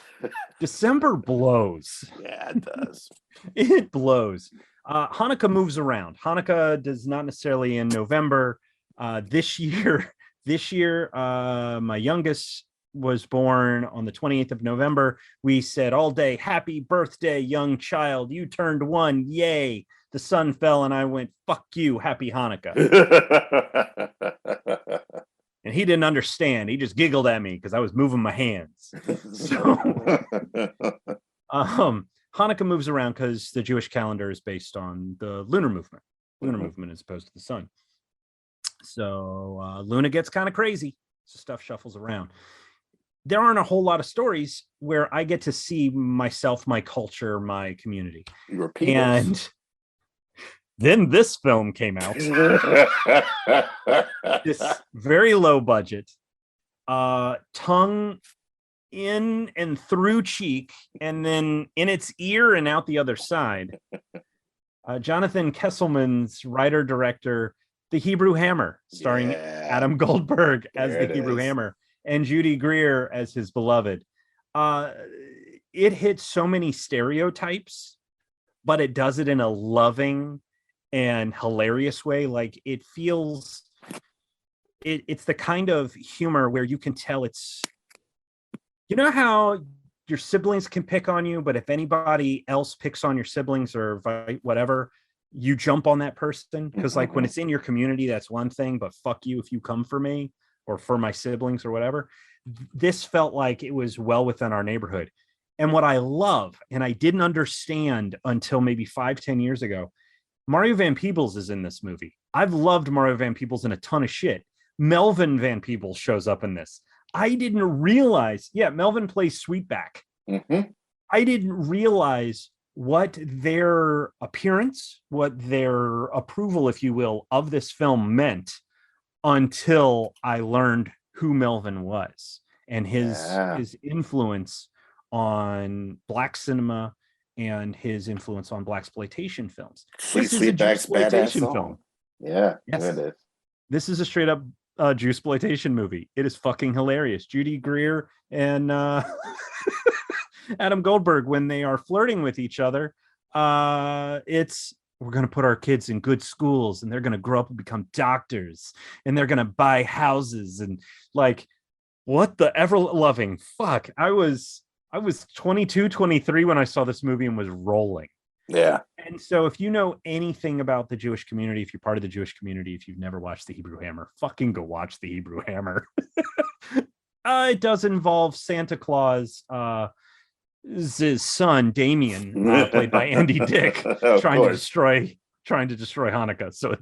December blows. Yeah, it does. It blows. Hanukkah moves around. Hanukkah does not necessarily in November. This year, my youngest was born on the 28th of November. We said all day, happy birthday, young child. You turned 1. Yay. The sun fell and I went, fuck you. Happy Hanukkah. And he didn't understand. He just giggled at me because I was moving my hands. So, Hanukkah moves around because the Jewish calendar is based on the lunar movement. Movement as opposed to the sun. So Luna gets kind of crazy. So stuff shuffles around. there aren't a whole lot of stories where I get to see myself, my culture, my community. Your peoples. And then this film came out. This very low budget, tongue in and through cheek, and then in its ear and out the other side. Jonathan Kesselman's writer director, The Hebrew Hammer, starring Adam Goldberg as the Hebrew Hammer and Judy Greer as his beloved. It hits so many stereotypes, but it does it in a loving and hilarious way. Like it feels, it's the kind of humor where you can tell it's, you know how your siblings can pick on you, but if anybody else picks on your siblings or whatever, you jump on that person. Because like when it's in your community, that's one thing, but fuck you if you come for me or for my siblings or whatever. This felt like it was well within our neighborhood. And what I love, and I didn't understand until maybe 5-10 years ago, Mario Van Peebles is in this movie. I've loved Mario Van Peebles in a ton of shit. Melvin Van Peebles shows up in this. I didn't realize, Melvin plays Sweetback. I didn't realize what their appearance, what their approval, if you will, of this film meant until I learned who Melvin was and his influence on Black cinema and his influence on Blaxploitation films. This is a Juiceploitation film. Yeah, yes. It is. This is a straight up Juiceploitation movie. It is fucking hilarious. Judy Greer and Adam Goldberg, when they are flirting with each other, it's, we're going to put our kids in good schools and they're going to grow up and become doctors and they're going to buy houses and like, what the ever loving fuck. I was 22, 23 when I saw this movie and was rolling. Yeah. And so if you know anything about the Jewish community, if you're part of the Jewish community, if you've never watched The Hebrew Hammer, fucking go watch The Hebrew Hammer. It does involve Santa Claus, his son Damien, played by Andy Dick, trying to destroy Hanukkah. So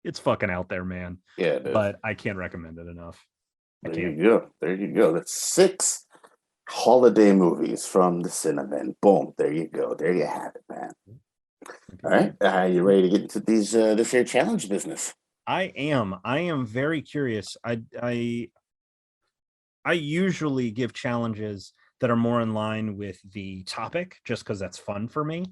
it's fucking out there, man. Yeah, but I can't recommend it enough. There you go. That's 6 holiday movies from the Cine. Boom. There you go. There you have it, man. All right. You ready to get into this here challenge business? I am very curious. I usually give challenges that are more in line with the topic just because that's fun for me.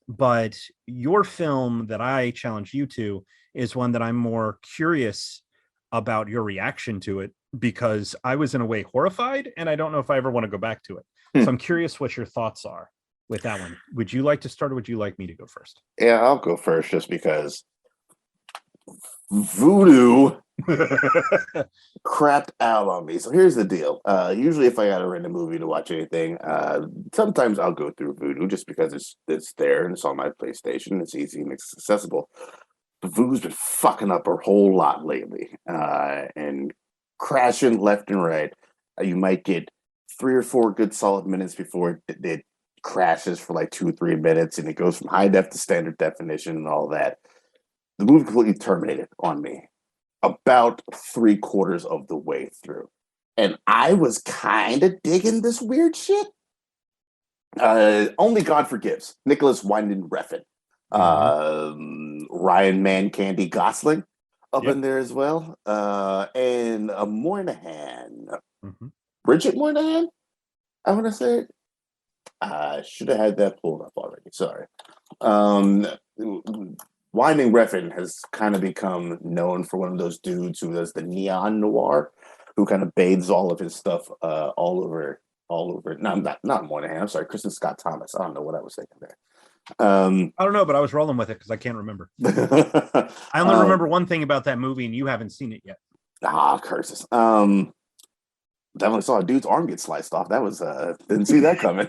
But your film that I challenge you to is one that I'm more curious about your reaction to it, because I was in a way horrified and I don't know if I ever want to go back to it. So I'm curious what your thoughts are with that one. Would you like to start or would you like me to go first? Yeah, I'll go first just because Voodoo crapped out on me. So here's the deal. Usually if I got to rent a movie to watch anything, sometimes I'll go through Voodoo just because it's there and it's on my PlayStation. It's easy and it's accessible. But Voodoo's been fucking up a whole lot lately and crashing left and right. You might get 3 or 4 good solid minutes before it crashes for like 2-3 minutes and it goes from high def to standard definition and all that. The movie completely terminated on me about 3/4 of the way through. And I was kind of digging this weird shit. Only God Forgives. Nicholas Winding Refn. Ryan Man Candy Gosling up in there as well. And a Moynihan. Bridget Moynihan? I want to say. I should have had that pulled up already. Sorry. Winding Refn has kind of become known for one of those dudes who does the neon noir, who kind of bathes all of his stuff all over. No, not Moynihan. I'm sorry, Kristen Scott Thomas. I don't know what I was thinking there. I don't know, but I was rolling with it because I can't remember. I only remember one thing about that movie, and you haven't seen it yet. Curses. Definitely saw a dude's arm get sliced off. That was didn't see that coming.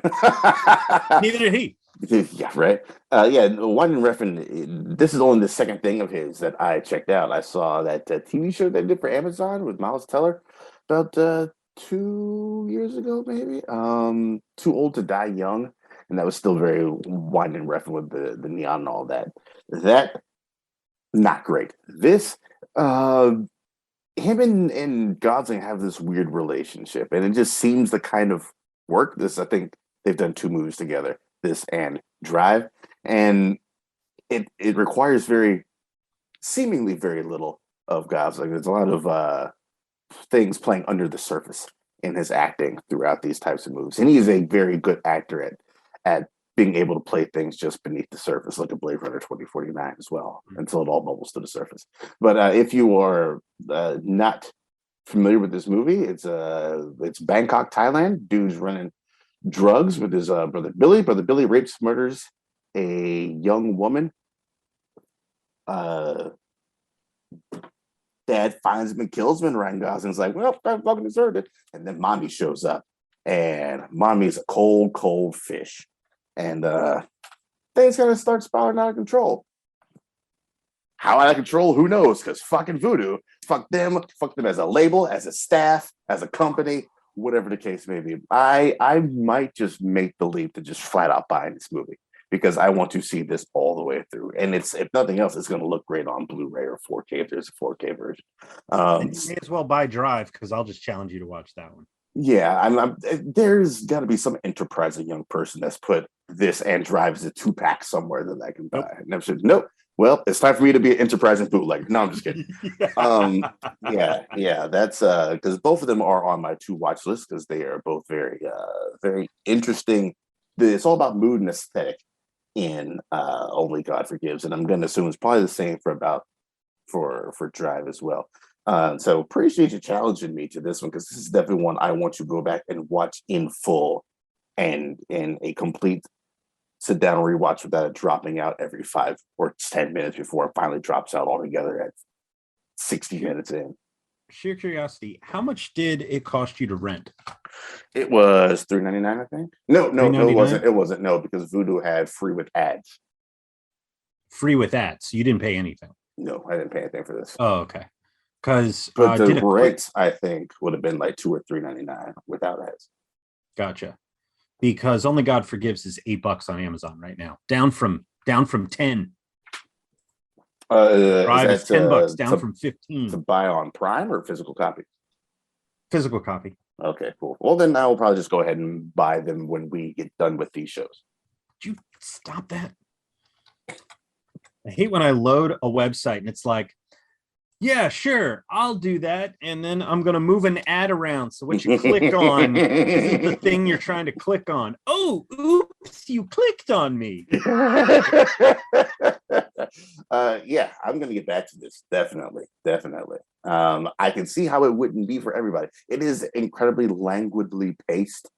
Neither did he. Yeah, right. Winding Refn. This is only the second thing of his that I checked out. I saw that TV show they did for Amazon with Miles Teller about 2 years ago, maybe. Too Old to Die Young, and that was still very Winding Refn with the neon and all that. That not great. This him and Gosling have this weird relationship, and it just seems to kind of work. This, I think, they've done two movies together, this and Drive, and it requires very seemingly very little of Gosling. There's a lot of things playing under the surface in his acting throughout these types of movies, and he is a very good actor at being able to play things just beneath the surface, like a Blade Runner 2049 as well, until it all bubbles to the surface. But if you are not familiar with this movie, it's Bangkok, Thailand. Dude's running drugs with his brother Billy. Brother Billy rapes, murders a young woman. Dad finds him and kills him, and Ryan Gosling's like, well, I fucking deserved it. And then mommy shows up, and mommy's a cold, cold fish. And things kind of start spiraling out of control. How out of control? Who knows? Because fucking voodoo. Fuck them as a label, as a staff, as a company, whatever the case may be. I might just make the leap to just flat out buy this movie because I want to see this all the way through. And it's, if nothing else, it's going to look great on Blu-ray or 4K if there's a 4K version. And you may as well buy Drive because I'll just challenge you to watch that one. Yeah, there's got to be some enterprising young person that's put this and Drive as a 2-pack somewhere that I can buy. Nope. Nope. Well, it's time for me to be an enterprising bootlegger. No, I'm just kidding. Yeah, that's because both of them are on my 2 watch lists because they are both very, very interesting. It's all about mood and aesthetic in Only God Forgives, and I'm going to assume it's probably the same for Drive as well. So appreciate you challenging me to this one because this is definitely one I want to go back and watch in full and in a complete sit down and rewatch without it dropping out every 5 or 10 minutes before it finally drops out altogether at 60 minutes in. Sheer curiosity, how much did it cost you to rent? It was $3.99, I think. No, it wasn't. It wasn't. No, because Vudu had free with ads. Free with ads. You didn't pay anything. No, I didn't pay anything for this. Oh, okay. Because but the rent, I think, would have been like $2 or $3.99 without ads. Gotcha. Because Only God Forgives is $8 on Amazon right now, down from 10. Drive is $10, down from 15. To buy on Prime or physical copy? Physical copy. Okay, cool. Well, then I will probably just go ahead and buy them when we get done with these shows. Could you stop that? I hate when I load a website and it's like, yeah, sure, I'll do that. And then I'm going to move an ad around. So what you click on isn't the thing you're trying to click on. Oh, oops, you clicked on me. Yeah, I'm going to get back to this. Definitely. I can see how it wouldn't be for everybody. It is incredibly languidly paced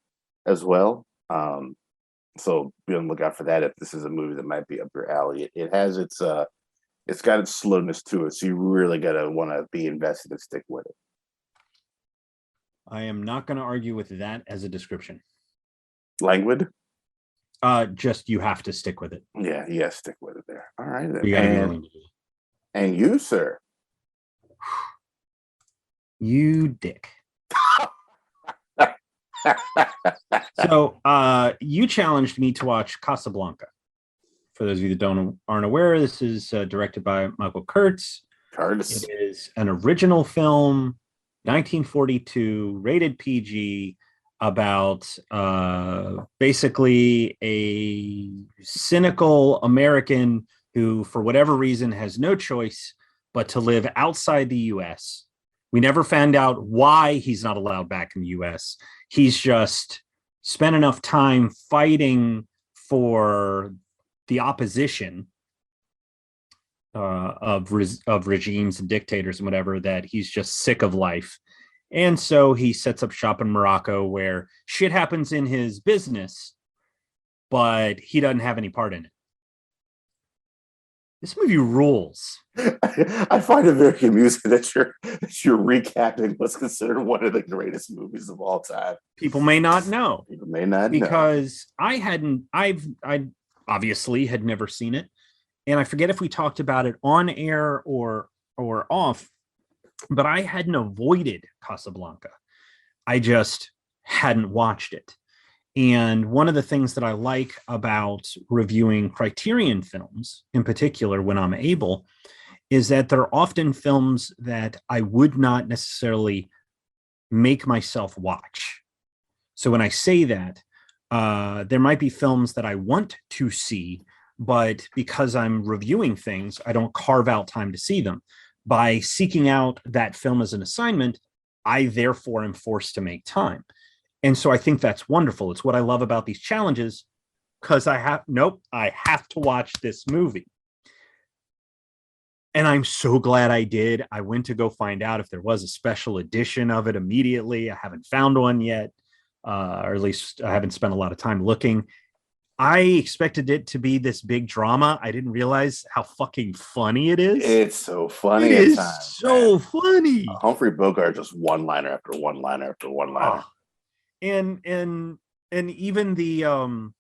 as well. So be on the lookout for that if this is a movie that might be up your alley. It has it's got its slowness to it, so you really gotta want to be invested and stick with it. I am not going to argue with that as a description. Languid? Just you have to stick with it. Yeah, stick with it there. All right. You gotta be willing to do it. And you, sir? You dick. So you challenged me to watch Casablanca. For those of you that aren't aware, this is directed by Michael Kurtz. It is an original film, 1942, rated PG, about basically a cynical American who, for whatever reason, has no choice but to live outside the U.S. We never found out why he's not allowed back in the U.S. He's just spent enough time fighting for the opposition of regimes and dictators and whatever, that he's just sick of life. And so he sets up shop in Morocco where shit happens in his business, but he doesn't have any part in it. This movie rules. I find it very amusing that you're recapping what's considered one of the greatest movies of all time. People may not know. Because I obviously had never seen it. And I forget if we talked about it on air or off, but I hadn't avoided Casablanca. I just hadn't watched it. And one of the things that I like about reviewing Criterion films, in particular, when I'm able, is that there are often films that I would not necessarily make myself watch. So when I say that, there might be films that I want to see, but because I'm reviewing things, I don't carve out time to see them. By seeking out that film as an assignment, I therefore am forced to make time. And so I think that's wonderful. It's what I love about these challenges, because I have to watch this movie. And I'm so glad I did. I went to go find out if there was a special edition of it immediately. I haven't found one yet, or at least I haven't spent a lot of time looking. I expected it to be this big drama. I didn't realize how fucking funny it is. It's so funny. It is so funny. Humphrey Bogart just one liner after one liner after one liner. And even the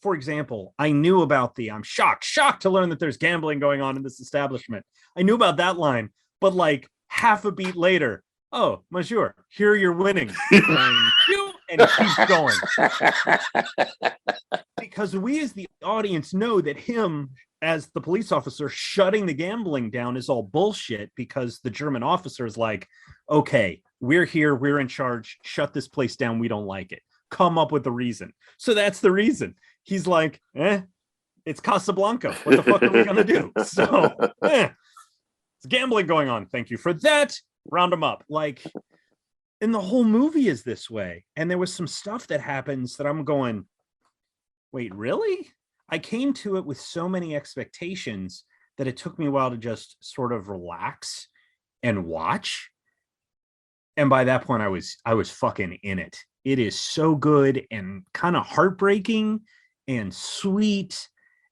for example, I knew about I'm shocked to learn that there's gambling going on in this establishment. I knew about that line, but like half a beat later, oh, monsieur, here you're winning. Thank you. And keeps going. Because we as the audience know that him as the police officer shutting the gambling down is all bullshit, because the German officer is like, okay, we're here, we're in charge, shut this place down, we don't like it. Come up with the reason. So that's the reason. He's like, it's Casablanca. What the fuck are we gonna do? So it's gambling going on. Thank you for that. Round them up. Like, and the whole movie is this way. And there was some stuff that happens that I'm going, wait, really? I came to it with so many expectations that it took me a while to just sort of relax and watch. And by that point, I was fucking in it. It is so good and kind of heartbreaking and sweet.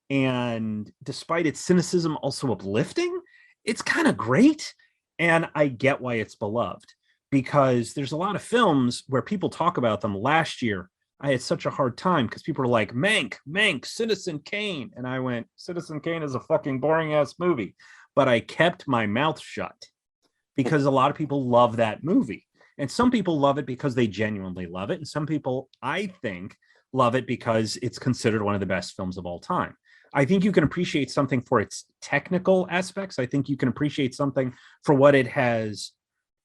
And despite its cynicism, also uplifting. It's kind of great. And I get why it's beloved, because there's a lot of films where people talk about them. Last year, I had such a hard time because people were like, Mank, Citizen Kane. And I went, Citizen Kane is a fucking boring ass movie. But I kept my mouth shut because a lot of people love that movie. And some people love it because they genuinely love it. And some people, I think, love it because it's considered one of the best films of all time. I think you can appreciate something for its technical aspects. I think you can appreciate something for what it has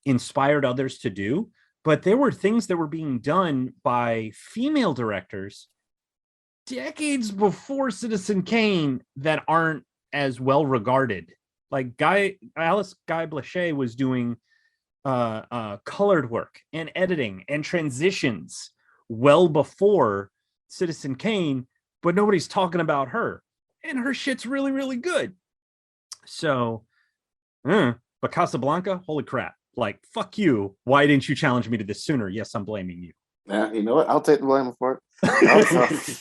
inspired others to do. But there were things that were being done by female directors decades before Citizen Kane that aren't as well regarded. Like Alice Guy Blaché was doing colored work and editing and transitions well before Citizen Kane, but nobody's talking about her. And her shit's really, really good. So, but Casablanca, holy crap. Like, fuck you. Why didn't you challenge me to this sooner? Yes, I'm blaming you. Yeah, you know what? I'll take the blame for it.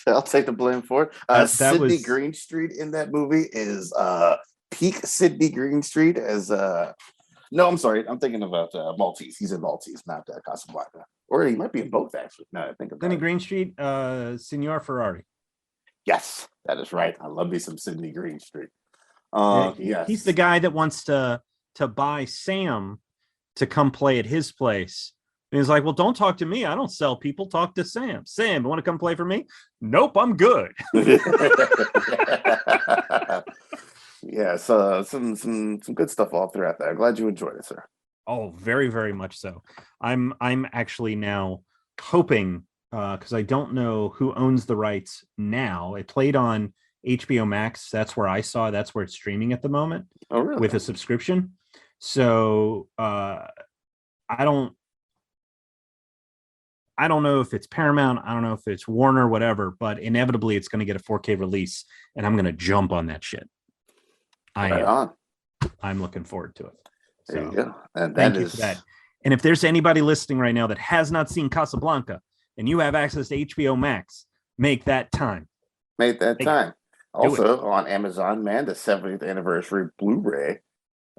I'll take the blame for it. Sidney Greenstreet in that movie is peak Sidney Greenstreet as no, I'm sorry. I'm thinking about Maltese. He's in Maltese, not Casablanca. Or he might be in both, actually. Now I think about Sidney Greenstreet, Signor Ferrari. Yes, that is right. I love me some Sidney Greenstreet. Yes. He's the guy that wants to buy Sam to come play at his place. And he's like, well, don't talk to me. I don't sell people. Talk to Sam. Sam, you want to come play for me? Nope, I'm good. Yeah, so some good stuff all throughout that. I'm glad you enjoyed it, sir. Oh, very, very much so. I'm actually now hoping, because I don't know who owns the rights now. It played on HBO Max. That's where I saw. That's where it's streaming at the moment. Oh, really? With a subscription. So I don't know if it's Paramount. I don't know if it's Warner, whatever. But inevitably, it's going to get a 4K release, and I'm going to jump on that shit. I'm looking forward to it. So, there you go. And thank you for that. And if there's anybody listening right now that has not seen Casablanca and you have access to HBO Max, make that time. Make that time. Also on Amazon, man, the 70th anniversary Blu-ray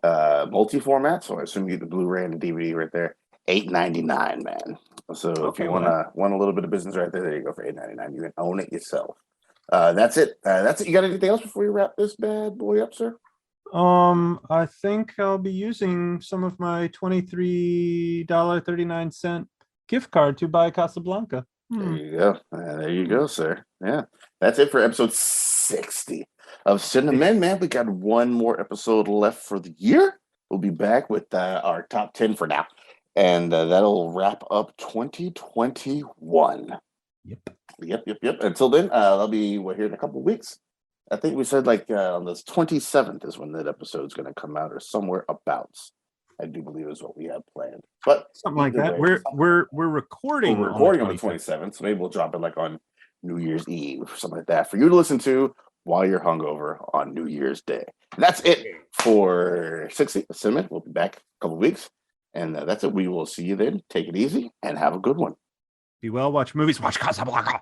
multi-format. So I assume you get the Blu-ray and the DVD right there. $8.99, man. So if you want a little bit of business right there you go for $8.99. You can own it yourself. That's it. You got anything else before you wrap this bad boy up, sir? I think I'll be using some of my $23.39 gift card to buy Casablanca. There you go. There you go, sir. Yeah. That's it for episode 60 of Cinnamon. Man, we got one more episode left for the year. We'll be back with our top 10 for now. And that'll wrap up 2021. Yep. Until then, we're here in a couple of weeks. I think we said on the 27th is when that episode's going to come out, or somewhere about. I do believe is what we have planned. But something like that. We're recording. We're recording on the 27th, so maybe we'll drop it on New Year's Eve or something like that for you to listen to while you're hungover on New Year's Day. And that's it for 60 Cinnamon. We'll be back a couple of weeks. And that's it. We will see you then. Take it easy and have a good one. Be well, watch movies, watch Casablanca.